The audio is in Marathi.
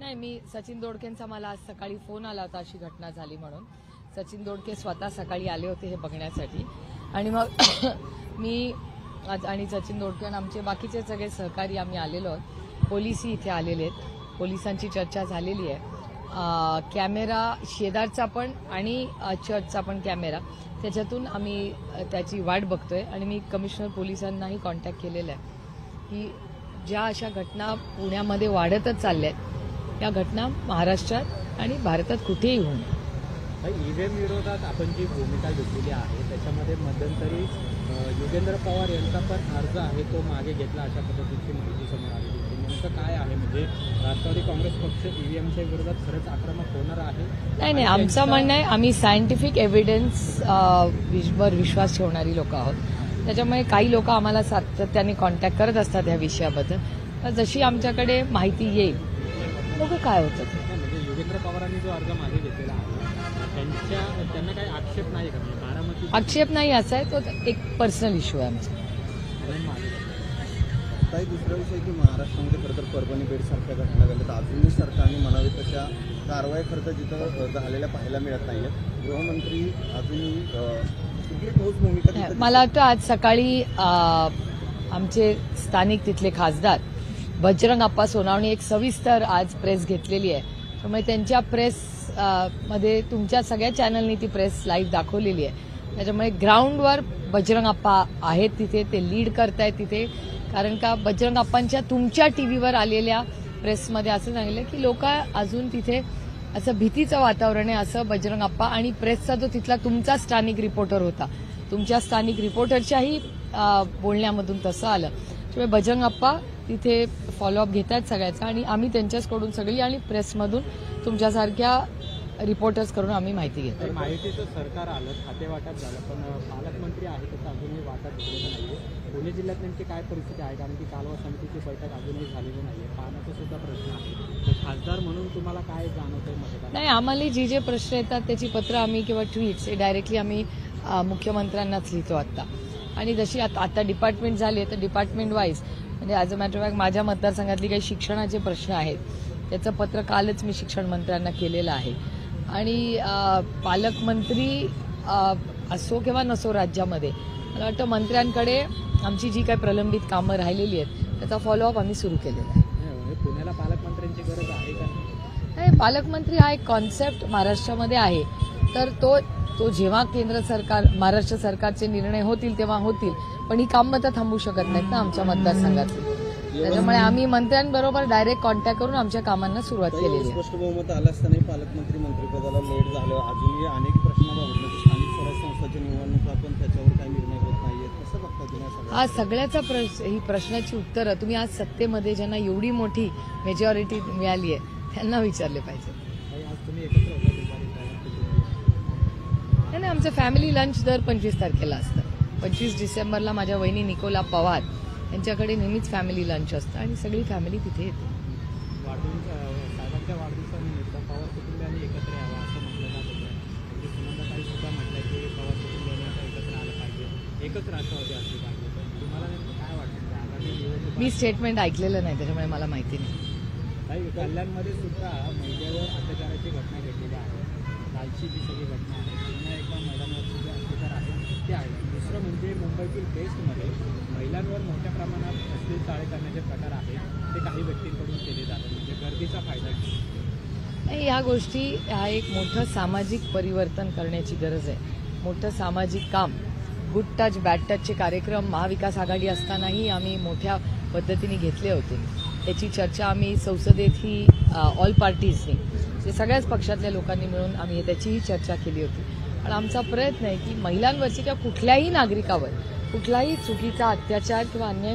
नाही, मी सचिन दोडकेंचा मला आज सकाळी फोन आला होता अशी घटना झाली म्हणून. सचिन दोडके स्वतः सकाळी आले होते हे बघण्यासाठी आणि मग मी आज आणि सचिन दोडके आणि आमचे बाकीचे सगळे सहकारी आम्ही आलेलो आहोत. पोलीसही इथे आलेले आहेत, पोलिसांची चर्चा झालेली आहे. कॅमेरा शेजारचा पण आणि चर्चचा पण कॅमेरा त्याच्यातून आम्ही त्याची वाट बघतोय आणि मी कमिशनर पोलिसांनाही कॉन्टॅक्ट केलेला आहे की ज्या अशा घटना पुण्यामध्ये वाढतच चालल्या आहेत या घटना महाराष्ट्रात आणि भारतात कुठेही होऊ नये. ईव्हीएम विरोधात आपण जी भूमिका घेतलेली आहे त्याच्यामध्ये मध्यंतरी योगेंद्र पवार यांचा पण अर्ज आहे तो मागे घेतला अशा पद्धतीची माहिती समोर आली होती. नेमकं काय आहे म्हणजे राष्ट्रवादी काँग्रेस पक्ष ईव्हीएमच्या विरोधात खरंच आक्रमक होणार आहे? नाही, आमचं म्हणणं आहे आम्ही सायंटिफिक एव्हिडन्स वर विश्वास ठेवणारी लोक आहोत. त्याच्यामुळे काही लोक आम्हाला सातत्याने कॉन्टॅक्ट करत असतात या विषयाबद्दल. जशी आमच्याकडे माहिती येईल बघू काय होतं ते. म्हणजे योगेंद्र पवारांनी जो अर्ज मागे घेतलेला आहे त्यांना काही आक्षेप नाही का? बारामती आक्षेप नाही असा आहे, तो एक पर्सनल इश्यू आहे आमचा. काही दुसरा विषय की महाराष्ट्रामध्ये खरं तर परभणी बेडसारख्या घटना घडल्या तर अजूनही सरकारने म्हणावे तशा कारवाई खरं तर जिथं झालेल्या पाहायला मिळत नाहीयेत. गृहमंत्री अजूनही कुठली ठोस भूमिका? मला वाटतं आज सकाळी आमचे स्थानिक तिथले खासदार बजरंग अप्पा सोनावणे एक सविस्तर आज प्रेस घेतलेली आहे. त्यामुळे त्यांच्या प्रेस मध्ये तुमच्या सगळ्या चॅनलनी ती प्रेस लाईव्ह दाखवलेली आहे. त्याच्यामुळे ग्राउंडवर बजरंग अप्पा आहेत तिथे, ते लीड करतायत तिथे. कारण का बजरंग अप्पांच्या तुमच्या टीव्हीवर आलेल्या प्रेसमध्ये असं सांगितलं की लोक अजून तिथे असं भीतीचं वातावरण आहे असं बजरंग अप्पा आणि प्रेसचा जो तिथला तुमचा स्थानिक रिपोर्टर होता तुमच्या स्थानिक रिपोर्टरच्याही बोलण्यामधून तसं आलं. त्यामुळे बजरंग अप्पा तिथे फॉलोअप घेतात सगळ्याचा आणि आम्ही त्यांच्याचकडून सगळी आणि प्रेसमधून तुमच्यासारख्या रिपोर्टर्सकडून आम्ही माहिती घेतो. माहितीचं सरकार आलं, खातेवाटप झालं, पण पालकमंत्री आहे त्याचं अजूनही वाटप झालेलं नाहीये. पुणे जिल्ह्यात नेमकी काय परिस्थिती आहे? कारण की कालवा समितीची बैठक अजूनही झालेली नाहीये. पाण्याचा सुद्धा प्रश्न आहे. खासदार म्हणून तुम्हाला काय जाणवतंय मतदार? नाही, आम्हाला जे प्रश्न येतात त्याची पत्र आम्ही किंवा ट्विट्स हे डायरेक्टली आम्ही मुख्यमंत्र्यांनाच लिहितो आता. आणि जशी आता डिपार्टमेंट झाली आहे तर डिपार्टमेंट वाईज म्हणजे as a matter of fact माझ्या मतदारसंघातली काही शिक्षणाचे प्रश्न आहेत त्याचं पत्र कालच मी शिक्षण मंत्र्यांना केलेलं आहे. आणि पालकमंत्री असो किंवा नसो राज्यामध्ये मला वाटतं मंत्र्यांकडे आमची जी काही प्रलंबित कामं राहिलेली आहेत त्याचा फॉलोअप आम्ही सुरू केलेला आहे. पुण्याला पालकमंत्र्यांची गरज आहे का? नाही, पालकमंत्री हा एक कॉन्सेप्ट महाराष्ट्रामध्ये आहे तर तो जेव्हा केंद्र सरकार महाराष्ट्र सरकारचे निर्णय होतील तेव्हा होतील, पण ही कामं तर थांबू शकत नाहीत ना आमच्या मतदारसंघातली. त्याच्यामुळे आम्ही मंत्र्यांबरोबर डायरेक्ट कॉन्टॅक्ट करून आमच्या कामांना सुरुवात केलेली आहे. स्पष्ट बहुमत आलं असतानाही पालकमंत्री मंत्रिपदाला लेट झालं. अजूनही अनेक प्रश्न बाबत स्थानिक स्वराज्य संस्थांच्या निवडणुका पण त्याच्यावर काही निर्णय होत नाहीये. कसं बघता तुम्ही? हा सगळ्याचा ही प्रश्नाची उत्तरं तुम्ही आज सत्तेमध्ये ज्यांना एवढी मोठी मेजॉरिटी मिळाली आहे त्यांना विचारले पाहिजे. आज तुम्ही एकत्र होता नाही, आमचं फॅमिली लंच दर 25 तारखेला असतं. 25 डिसेंबरला माझ्या वहिनी निकोला पवार यांच्याकडे नेहमीच फॅमिली लंच असतं आणि सगळी फॅमिली तिथे येते. साहेबांच्या वाढदिवसानिमित्त पवार कुटुंबियांनी एकत्र यावं असं म्हटलं जात होतं. म्हणजे सुनंदाताई सुद्धा म्हटलं की पवार कुटुंबियांनी आता एकत्र आलं पाहिजे, एकच राष्ट्रवादी असली पाहिजे. तर तुम्हाला नेमकं काय वाटतं? आगामी निवडणूक मी स्टेटमेंट ऐकलेलं नाही त्याच्यामुळे मला माहिती नाही. काही कल्याणमध्ये सुद्धा महिलेवर अत्याचाराची घटना घडलेली आहे. कालची जी सगळी घटना आहे पुन्हा एकदा महिलांवरचे जे अत्याचार आहे ते आहे. दुसरं म्हणजे मुंबईतील बेस्टमध्ये महिलांवर मोठ्या प्रमाणात अश्लील चाळे करण्याचे प्रकार आहेत ते काही व्यक्तींकडून केले जातात. म्हणजे गर्दीचा फायदा नाही, या गोष्टी हा एक मोठं सामाजिक परिवर्तन करण्याची गरज आहे. मोठं सामाजिक काम गुड टच बॅड टचचे कार्यक्रम महाविकास आघाडी असतानाही आम्ही मोठ्या पद्धतीने घेतले होते. त्याची चर्चा आम्ही संसदेत ही ऑल पार्टीजनी जे सगळ्याच पक्षातल्या लोकांनी मिळून आम्ही त्याचीही चर्चा केली होती. पण आमचा प्रयत्न आहे की महिलांवरची किंवा कुठल्याही नागरिकावर कुठलाही चुकीचा अत्याचार किंवा अन्याय